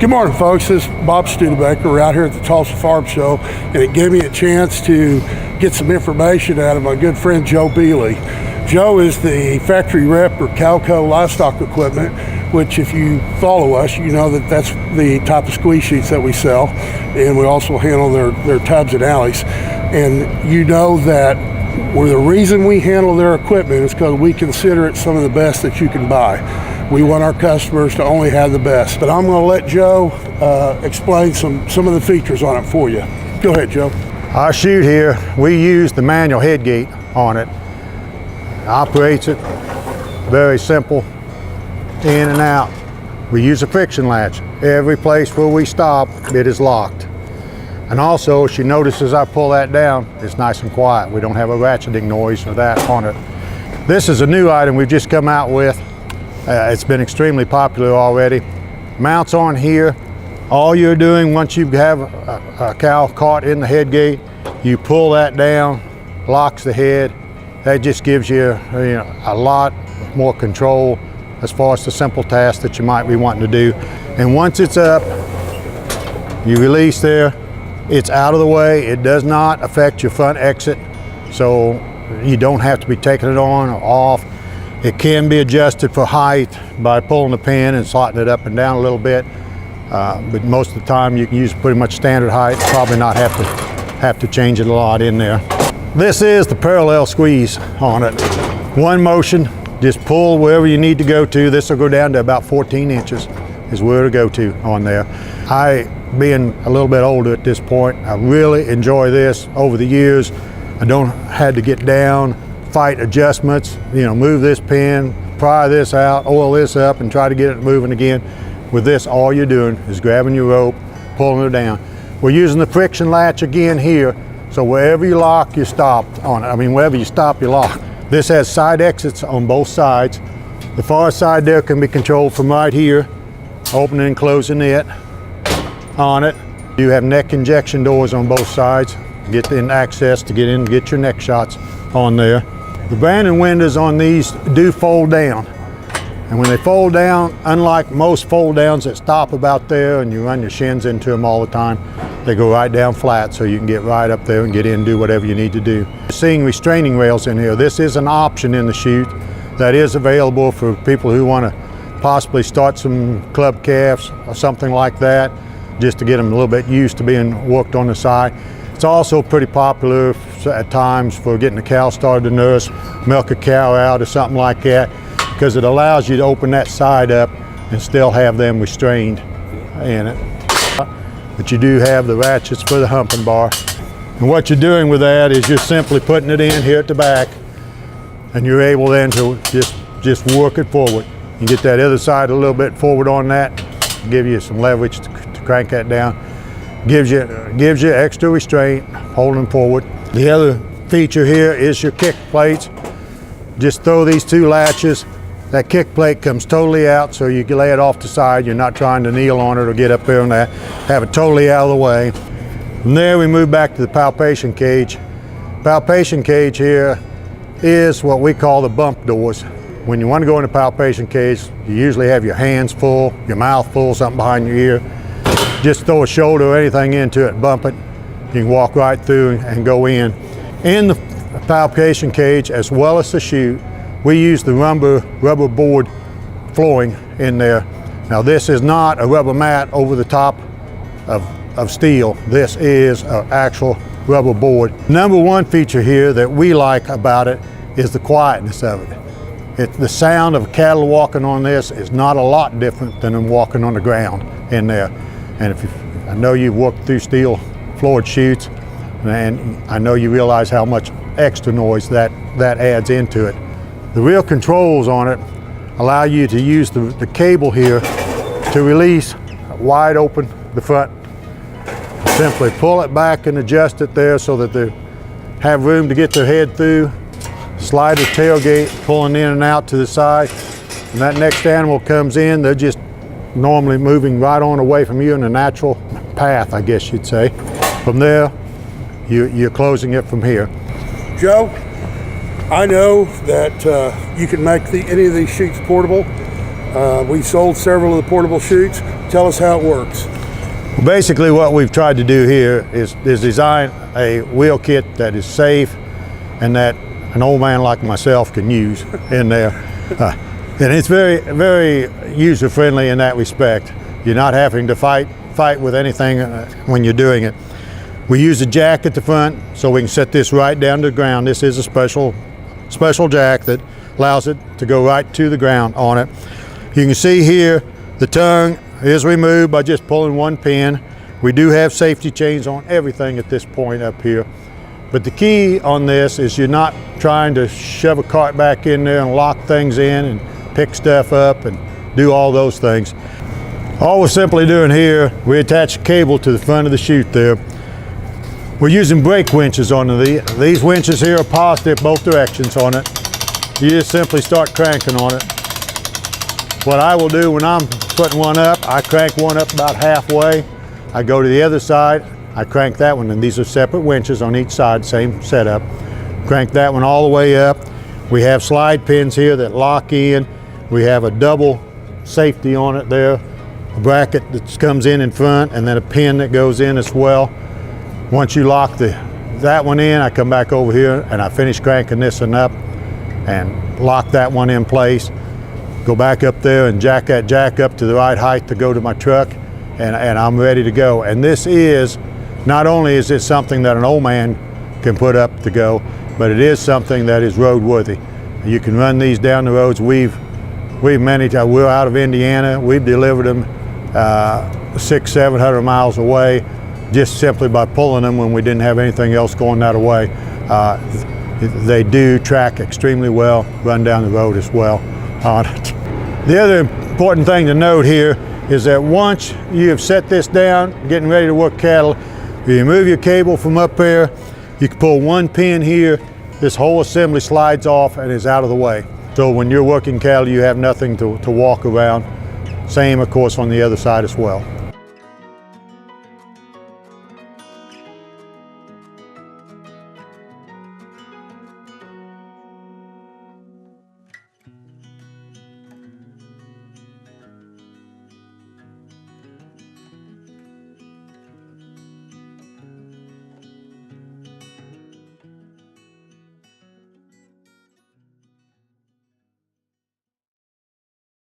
Good morning, folks. This is Bob Studebaker. We're out here at the Tulsa Farm Show, and it gave me a chance to get some information out of my good friend Joe Bealey. Joe is the factory rep for Cowco livestock equipment, which if you follow us, you know that that's the type of squeeze sheets that we sell, and we also handle their tubs and alleys. And you know that the reason we handle their equipment is because we consider it some of the best that you can buy. We want our customers to only have the best. But I'm going to let Joe explain some of the features on it for you. Go ahead, Joe. Our chute here, we use the manual head gate on it. Operates it very simple, in and out. We use a friction latch. Every place where we stop, it is locked. And also, she notices I pull that down, it's nice and quiet. We don't have a ratcheting noise or that on it. This is a new item we've just come out with. It's been extremely popular already. Mounts on here. All you're doing once you have a cow caught in the head gate, you pull that down, locks the head. That just gives you, a lot more control as far as the simple tasks that you might be wanting to do. And once it's up, you release there, it's out of the way. It does not affect your front exit, so you don't have to be taking it on or off. It can be adjusted for height by pulling the pin and slotting it up and down a little bit, but most of the time you can use pretty much standard height. Probably not have to change it a lot in there. This is the parallel squeeze on it. One motion, just pull wherever you need to go to. This will go down to about 14 inches is where to go to on there. Being a little bit older at this point, I really enjoy this. Over the years, I don't had to get down, fight adjustments, move this pin, pry this out, oil this up, and try to get it moving again. With this, all you're doing is grabbing your rope, pulling it down. We're using the friction latch again here, so wherever you lock, you stop on it. Wherever you stop, you lock. This has side exits on both sides. The far side there can be controlled from right here, opening and closing it on it. You have neck injection doors on both sides. Get in access to get in and get your neck shots on there. The branding windows on these do fold down. And when they fold down, unlike most fold downs that stop about there and you run your shins into them all the time, they go right down flat so you can get right up there and get in and do whatever you need to do. Seeing restraining rails in here, this is an option in the chute that is available for people who want to possibly start some club calves or something like that, just to get them a little bit used to being worked on the side. It's also pretty popular at times for getting a cow started to nurse, milk a cow out or something like that, because it allows you to open that side up and still have them restrained in it. But you do have the ratchets for the humping bar. And what you're doing with that is you're simply putting it in here at the back, and you're able then to just work it forward. You get that other side a little bit forward on that, give you some leverage to crank that down. Gives you extra restraint, holding forward. The other feature here is your kick plates. Just throw these two latches. That kick plate comes totally out, so you can lay it off the side. You're not trying to kneel on it or get up there on that. Have it totally out of the way. From there we move back to the palpation cage. Palpation cage here is what we call the bump doors. When you want to go in a palpation cage, you usually have your hands full, your mouth full, something behind your ear. Just throw a shoulder or anything into it, bump it. You can walk right through and go in. In the palpation cage, as well as the chute, we use the rubber board flooring in there. Now this is not a rubber mat over the top of steel. This is an actual rubber board. Number one feature here that we like about it is the quietness of it. The sound of cattle walking on this is not a lot different than them walking on the ground in there. And I know you've walked through steel floored chutes, and I know you realize how much extra noise that adds into it. The real controls on it allow you to use the cable here to release wide open the front. Simply pull it back and adjust it there so that they have room to get their head through. Slide the tailgate, pulling in and out to the side. When that next animal comes in, they're just normally moving right on away from you in a natural path, I guess you'd say. From there, you're closing it from here. Joe, I know that you can make any of these chutes portable. We sold several of the portable chutes. Tell us how it works. Basically what we've tried to do here is design a wheel kit that is safe and that an old man like myself can use in there. And it's very, very user-friendly in that respect. You're not having to fight with anything when you're doing it. We use a jack at the front so we can set this right down to the ground. This is a special jack that allows it to go right to the ground on it. You can see here the tongue is removed by just pulling one pin. We do have safety chains on everything at this point up here. But the key on this is you're not trying to shove a cart back in there and lock things in and pick stuff up and do all those things. All we're simply doing here, we attach a cable to the front of the chute there. We're using brake winches on these winches here are positive both directions on it. You just simply start cranking on it. What I will do when I'm putting one up, I crank one up about halfway. I go to the other side, I crank that one, and these are separate winches on each side, same setup. Crank that one all the way up. We have slide pins here that lock in. We have a double safety on it there, a bracket that comes in front, and then a pin that goes in as well. Once you lock that one in, I come back over here and I finish cranking this one up and lock that one in place. Go back up there and jack that jack up to the right height to go to my truck, and I'm ready to go. And this is, not only is it something that an old man can put up to go, but it is something that is roadworthy. You can run these down the roads. We've many times, we're out of Indiana, we've delivered them 600-700 miles away just simply by pulling them when we didn't have anything else going that way. They do track extremely well, run down the road as well on it. The other important thing to note here is that once you have set this down, getting ready to work cattle, you remove your cable from up there, you can pull one pin here, this whole assembly slides off and is out of the way. So when you're working cattle, you have nothing to walk around. Same, of course, on the other side as well.